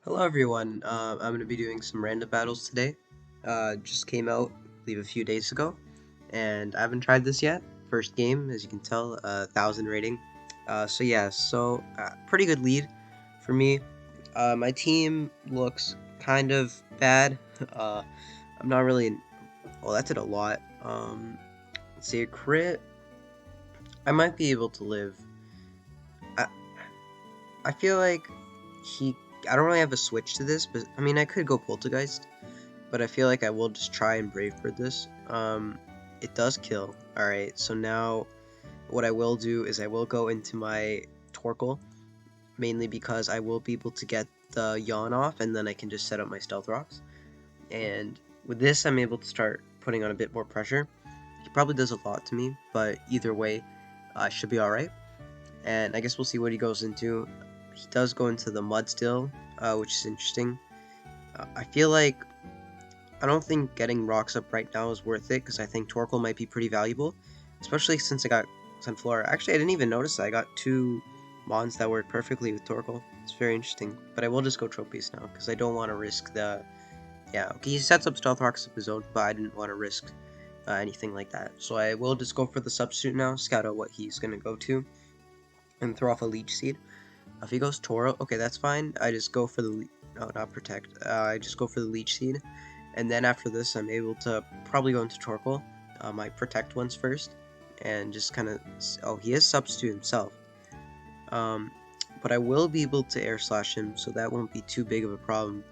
Hello everyone, I'm going to be doing some random battles today. Just came out, I believe a few days ago, and I haven't tried this yet. First game, as you can tell, 1,000 rating. Pretty good lead for me. My team looks kind of bad. Uh, I'm not really, well that did a lot. Let's see, a crit, I might be able to live. I, I feel like he, I don't really have a switch to this, but I mean I could go Poltergeist. But I feel like I will just try and brave for this. It does kill. Alright, so now what I will do is I will go into my Torkoal, mainly because I will be able to get the Yawn off, and then I can just set up my Stealth Rocks. And with this, I'm able to start putting on a bit more pressure. He probably does a lot to me, but either way, should be alright. And I guess we'll see what he goes into. He does go into the Mud still, which is interesting. I feel like I don't think getting rocks up right now is worth it, because I think Torkoal might be pretty valuable, especially since I got Sunflora. Actually, I didn't even notice that. I got two Mons that work perfectly with Torkoal. It's very interesting, but I will just go Tropius now, because I don't want to risk the... Yeah, okay, he sets up Stealth Rocks of his own, but I didn't want to risk anything like that. So I will just go for the substitute now, scout out what he's going to go to, and throw off a Leech Seed. If he goes Toro, okay, that's fine. I just go for the... No, not Protect. I just go for the Leech Seed. And then after this, I'm able to probably go into Torkoal. My Protect ones first. And just kind of... Oh, he is Substitute himself. But I will be able to Air Slash him, so that won't be too big of a problem.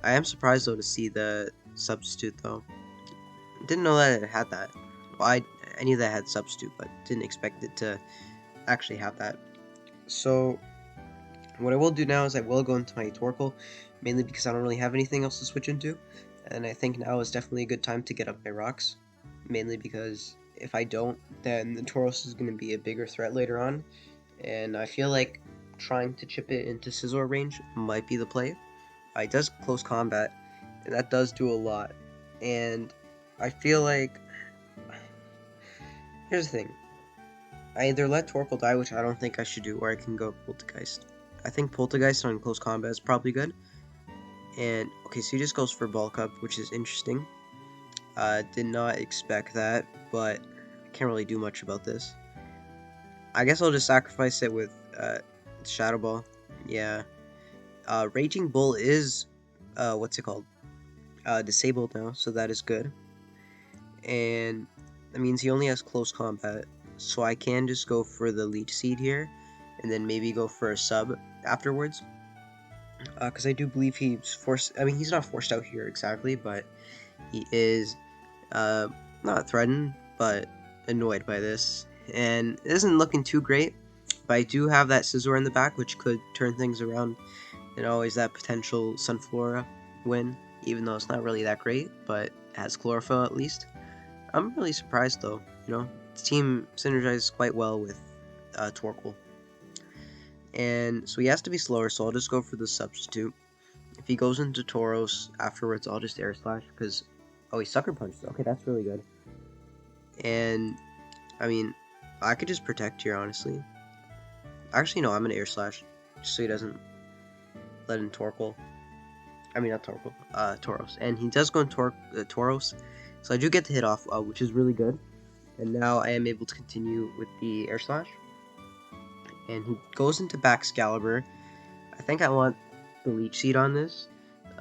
I am surprised, though, to see the Substitute, though. Didn't know that it had that. Well, I knew that it had Substitute, but didn't expect it to actually have that. So, what I will do now is I will go into my Torkoal, mainly because I don't really have anything else to switch into. And I think now is definitely a good time to get up my rocks, mainly because if I don't, then the Tauros is going to be a bigger threat later on, and I feel like trying to chip it into Scizor range might be the play. It does close combat, and that does do a lot, and I feel like... Here's the thing. I either let Torkoal die, which I don't think I should do, or I can go Poltergeist. I think Poltergeist on close combat is probably good. And, okay, so he just goes for Bulk Up, which is interesting. Did not expect that, but I can't really do much about this. I guess I'll just sacrifice it with Shadow Ball. Yeah. Raging Bull is, what's it called? Disabled now, so that is good. And that means he only has close combat, so I can just go for the Leech Seed here, and then maybe go for a sub afterwards. Because I do believe he's forced... I mean, he's not forced out here exactly, but he is not threatened, but annoyed by this. And it isn't looking too great, but I do have that Scizor in the back, which could turn things around, and always that potential Sunflora win, even though it's not really that great, but it has Chlorophyll at least. I'm really surprised though, you know, the team synergizes quite well with Torkoal. And so he has to be slower, so I'll just go for the substitute. If he goes into Tauros afterwards, I'll just Air Slash, because... Oh, he Sucker Punched. Okay, that's really good. And, I mean, I could just Protect here, honestly. Actually, no, I'm going to Air Slash, just so he doesn't let in Torkoal. I mean, not Torkoal, Tauros. And he does go in Tauros, so I do get the hit off, which is really good. And now I am able to continue with the Air Slash. And he goes into Excalibur. I think I want the Leech Seed on this.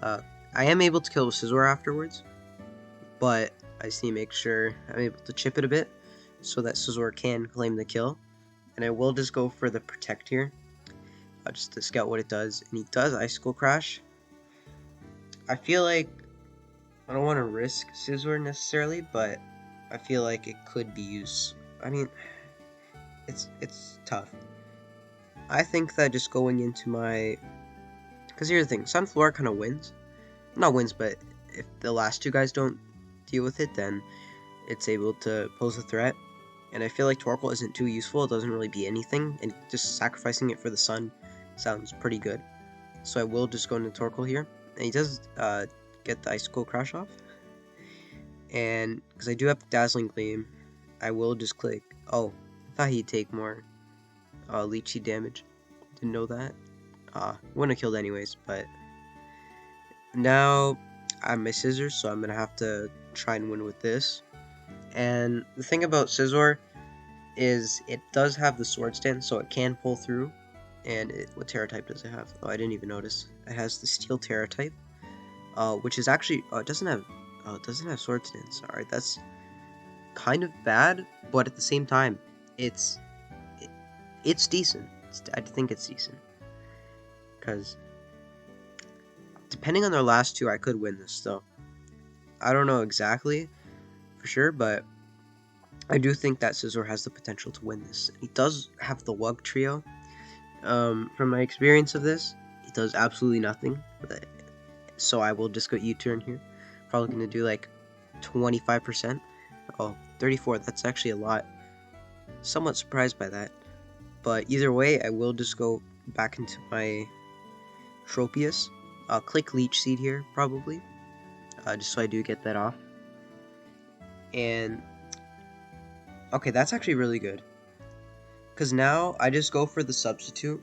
I am able to kill with Scizor afterwards, but I just need to make sure I'm able to chip it a bit so that Scizor can claim the kill. And I will just go for the Protect here, just to scout what it does. And he does Icicle Crash. I feel like I don't want to risk Scizor necessarily, but I feel like it could be used. I mean, it's tough. I think that just going into my... Because here's the thing, Sunflora kind of wins. Not wins, but if the last two guys don't deal with it, then it's able to pose a threat. And I feel like Torkoal isn't too useful, it doesn't really be anything, and just sacrificing it for the sun sounds pretty good. So I will just go into Torkoal here. And he does get the Icicle Crash off. And because I do have Dazzling Gleam, I will just click... Oh, I thought he'd take more Leechy damage. Didn't know that. Wouldn't have killed anyways, but Now I have my scissors, so I'm gonna have to try and win with this. And the thing about Scizor is it does have the sword stance, so it can pull through. And what Terra type does it have? Oh, I didn't even notice. It has the Steel Terra type, which is actually it doesn't have sword stance. All right, that's kind of bad, but at the same time, it's it, it's decent. I think it's decent because depending on their last two, I could win this though. I don't know exactly for sure, but I do think that Scizor has the potential to win this. He does have the Lug Trio. From my experience of this, he does absolutely nothing. So I will just go U-turn here. Probably going to do like 25%. Oh, 34, that's actually a lot. Somewhat surprised by that. But either way, I will just go back into my Tropius. I'll click Leech Seed here, probably. Just so I do get that off. And okay, that's actually really good. Because now I just go for the substitute.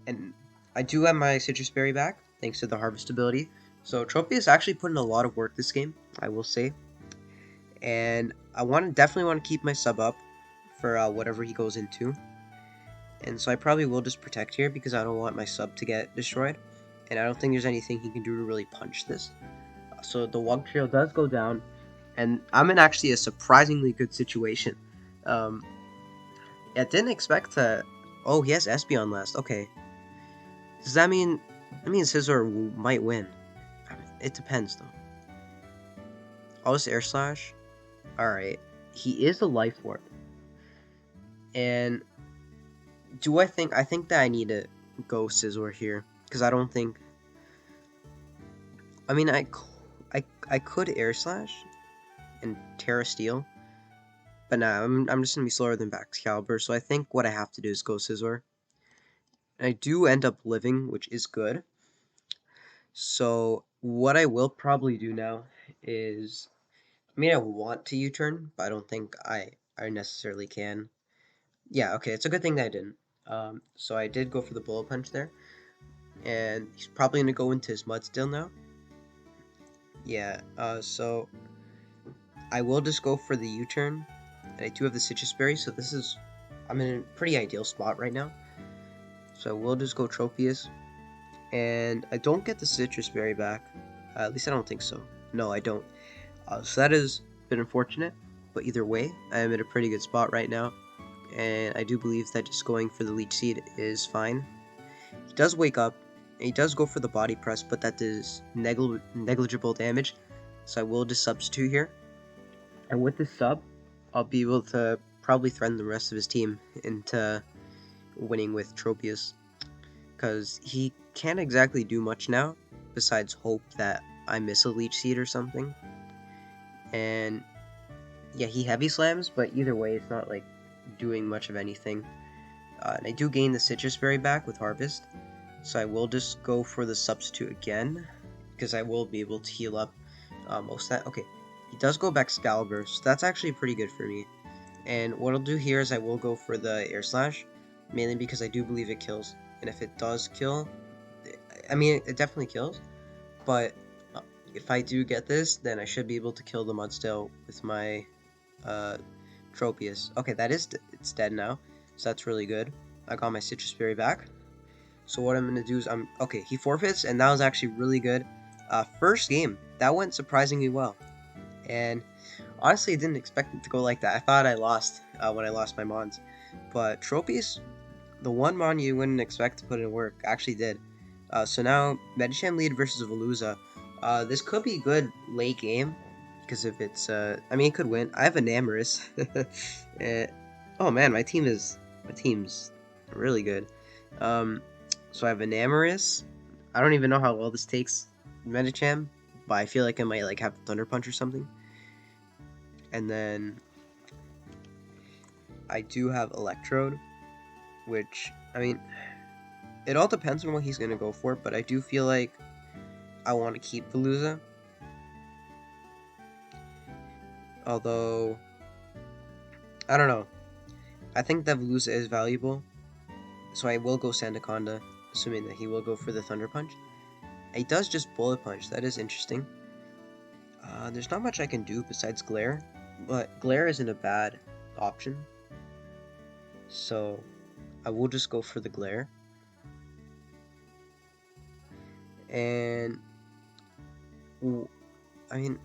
And I do have my Citrus Berry back, thanks to the Harvest ability. So Tropius actually put in a lot of work this game, I will say. And I definitely want to keep my sub up for whatever he goes into. And so I probably will just protect here because I don't want my sub to get destroyed. And I don't think there's anything he can do to really punch this. So the Wug Trio does go down. And I'm in actually a surprisingly good situation. I didn't expect to... Oh, he has Espeon last. Okay. Does that mean... That means Scizor might win. It depends, though. I'll just Air Slash. Alright. He is a Life Orb. And... I think that I need to go Scizor here. Because I don't think... I mean, I could Air Slash and Terra Steel. But nah, I'm just going to be slower than Excalibur. So I think what I have to do is go Scizor. And I do end up living, which is good. So what I will probably do now is... I mean, I want to U-turn, but I don't think I necessarily can. Yeah, okay, it's a good thing that I didn't. So I did go for the Bullet Punch there. And he's probably going to go into his Mudstill now. Yeah, so I will just go for the U-turn. And I do have the Citrus Berry, so this is... I'm in a pretty ideal spot right now. So we'll just go Tropius. And I don't get the Citrus Berry back. At least I don't think so. No, I don't. So that has been unfortunate. But either way, I am in a pretty good spot right now. And I do believe that just going for the Leech Seed is fine. He does wake up. And he does go for the Body Press, but that does negligible damage. So I will just substitute here. And with this sub, I'll be able to probably threaten the rest of his team into winning with Tropius. Because he can't exactly do much now, besides hope that I miss a Leech Seed or something. And yeah, he Heavy Slams, but either way, it's not like doing much of anything. And I do gain the Citrus Berry back with Harvest, so I will just go for the substitute again, because I will be able to heal up most of that. Okay, he does go back Excalibur, so that's actually pretty good for me. And what I'll do here is I will go for the Air Slash, mainly because I do believe it kills. And if it does kill, I mean, it definitely kills, but if I do get this, then I should be able to kill the Mudstill with my Tropius. Okay, it's dead now, so that's really good. I got my Citrus Berry back. So what I'm going to do is okay, he forfeits, and that was actually really good. First game, that went surprisingly well. And honestly, I didn't expect it to go like that. I thought I lost when I lost my Mons. But Tropius, the one Mon you wouldn't expect to put in work, actually did. So now, Medicham lead versus Veluza. This could be a good late game. Because if it's, I mean, it could win. I have a Namorous. Oh man, my team's really good. So I have a Namorous. I don't even know how well this takes Medicham, but I feel like I might like have Thunder Punch or something. And then I do have Electrode, which, I mean, it all depends on what he's going to go for, but I do feel like I want to keep Veluza. Although, I don't know. I think that Veluza is valuable, so I will go Sandaconda, assuming that he will go for the Thunder Punch. It does just bullet punch. That is interesting. There's not much I can do besides glare, but glare isn't a bad option. So I will just go for the glare. And I mean,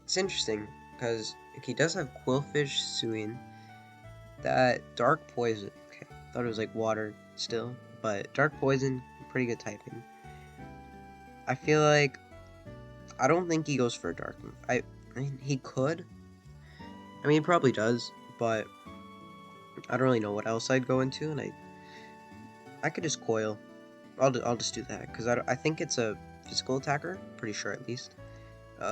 it's interesting because he does have Quillfish, Suin, that Dark Poison. Okay, thought it was like water still, but Dark Poison, pretty good typing. I feel like I don't think he goes for a Dark move. I mean, he could. I mean, he probably does, but I don't really know what else I'd go into, and I could just Coil. I'll just do that because I think it's a physical attacker, pretty sure at least.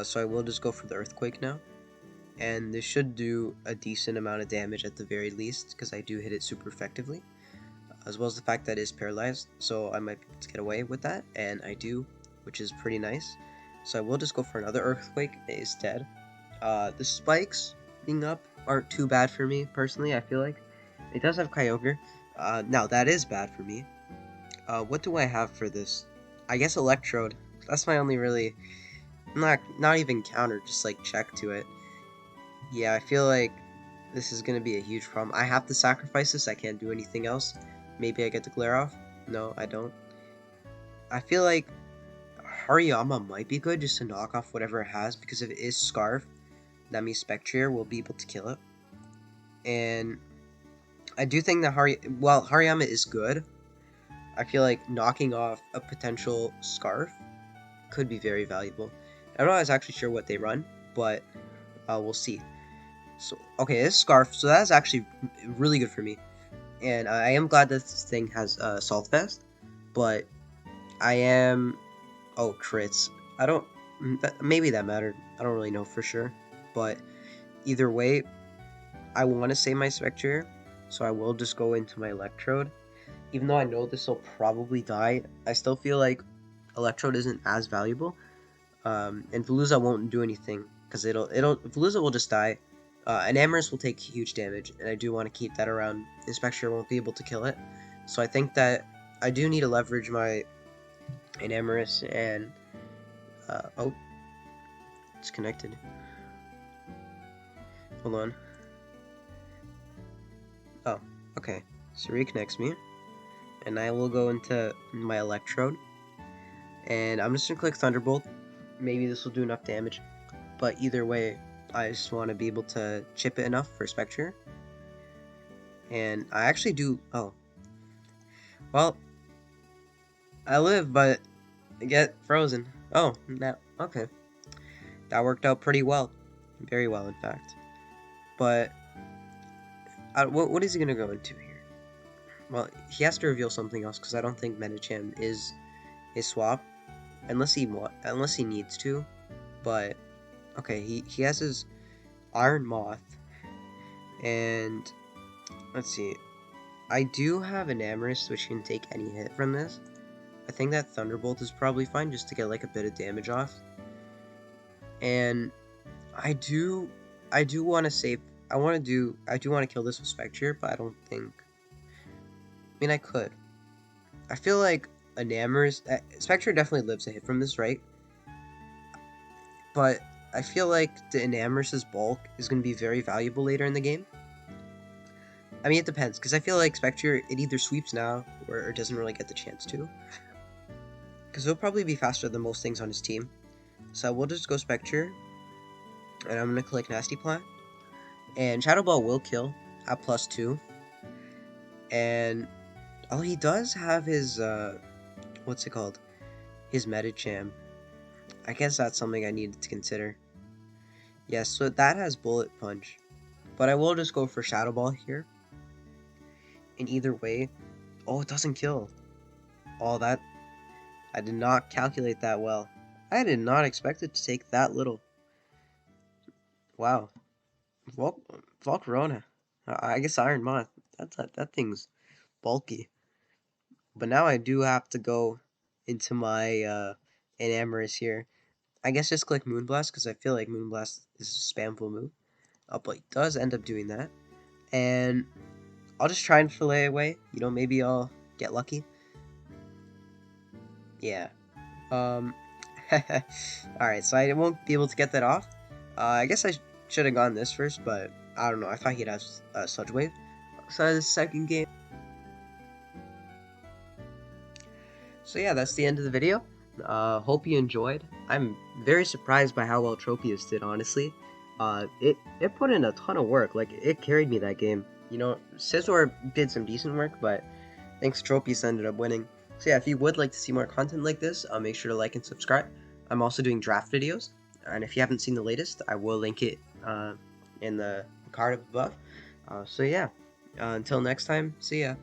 So I will just go for the Earthquake now, and this should do a decent amount of damage at the very least because I do hit it super effectively, as well as the fact that it is paralyzed, so I might be able to get away with that, and I do, which is pretty nice. So I will just go for another Earthquake. It is dead. The spikes being up aren't too bad for me personally. I feel like it does have Kyogre. Now that is bad for me. What do I have for this? I guess Electrode. That's my only really, not even counter, just like check to it. Yeah, I feel like this is gonna be a huge problem. I have to sacrifice this. I can't do anything else. Maybe I get the glare off. No, I don't. I feel like Hariyama might be good just to knock off whatever it has, because if it is Scarf, that means Spectrier will be able to kill it. And I do think that while Hariyama is good, I feel like knocking off a potential Scarf could be very valuable. I'm not actually sure what they run, but we'll see. So, okay, this Scarf, so that's actually really good for me. And I am glad that this thing has Salt Vest, but I am... Oh, crits. I don't... Maybe that mattered. I don't really know for sure. But either way, I want to save my Spectre, so I will just go into my Electrode. Even though I know this will probably die, I still feel like Electrode isn't as valuable. And Veluza won't do anything, because Veluza will just die. And Amorous will take huge damage, and I do want to keep that around. Inspector won't be able to kill it. So I think that I do need to leverage my Enamorous and... oh, it's connected. Hold on. Oh, okay. So reconnects me. And I will go into my Electrode. And I'm just going to click Thunderbolt. Maybe this will do enough damage. But either way, I just want to be able to chip it enough for Spectre. And I actually do... Oh. Well, I live, but I get frozen. Oh, now... Okay. That worked out pretty well. Very well, in fact. But... what is he going to go into here? Well, he has to reveal something else, because I don't think Medicham is his swap. Unless he needs to. But... Okay, he has his Iron Moth. And... Let's see. I do have an Amorous, which can take any hit from this. I think that Thunderbolt is probably fine, just to get like a bit of damage off. And I do want to save. I do want to kill this with Spectre, but I don't think. I mean, I could. I feel like an Amorous. Spectre definitely lives a hit from this, right? But I feel like the Enamorouse's bulk is going to be very valuable later in the game. I mean, it depends, because I feel like Spectre, it either sweeps now, or it doesn't really get the chance to. Because it'll probably be faster than most things on his team. So we'll just go Spectre, and I'm going to click Nasty Plant. And Shadow Ball will kill at +2. And, oh, he does have his, what's it called? His Medicham. I guess that's something I needed to consider. Yes, so that has Bullet Punch. But I will just go for Shadow Ball here. In either way, oh, it doesn't kill. Oh, that, I did not calculate that well. I did not expect it to take that little. Wow. Volcarona. I guess Iron Moth. That thing's bulky. But now I do have to go into my Enamorous here. I guess just click Moonblast, because I feel like Moonblast is a spamful move. But it does end up doing that. And I'll just try and fillet away. You know, maybe I'll get lucky. Yeah. Um, Alright, so I won't be able to get that off. I guess I should have gone this first, but I don't know. I thought he'd have Sludge Wave. So the second game. So yeah, that's the end of the video. Hope you enjoyed. I'm very surprised by how well Tropius did, honestly. It put in a ton of work. Like, it carried me that game. You know, Scizor did some decent work, but thanks to Tropius ended up winning. So yeah, if you would like to see more content like this, make sure to like and subscribe. I'm also doing draft videos, and if you haven't seen the latest, I will link it in the card above. So yeah, until next time, see ya.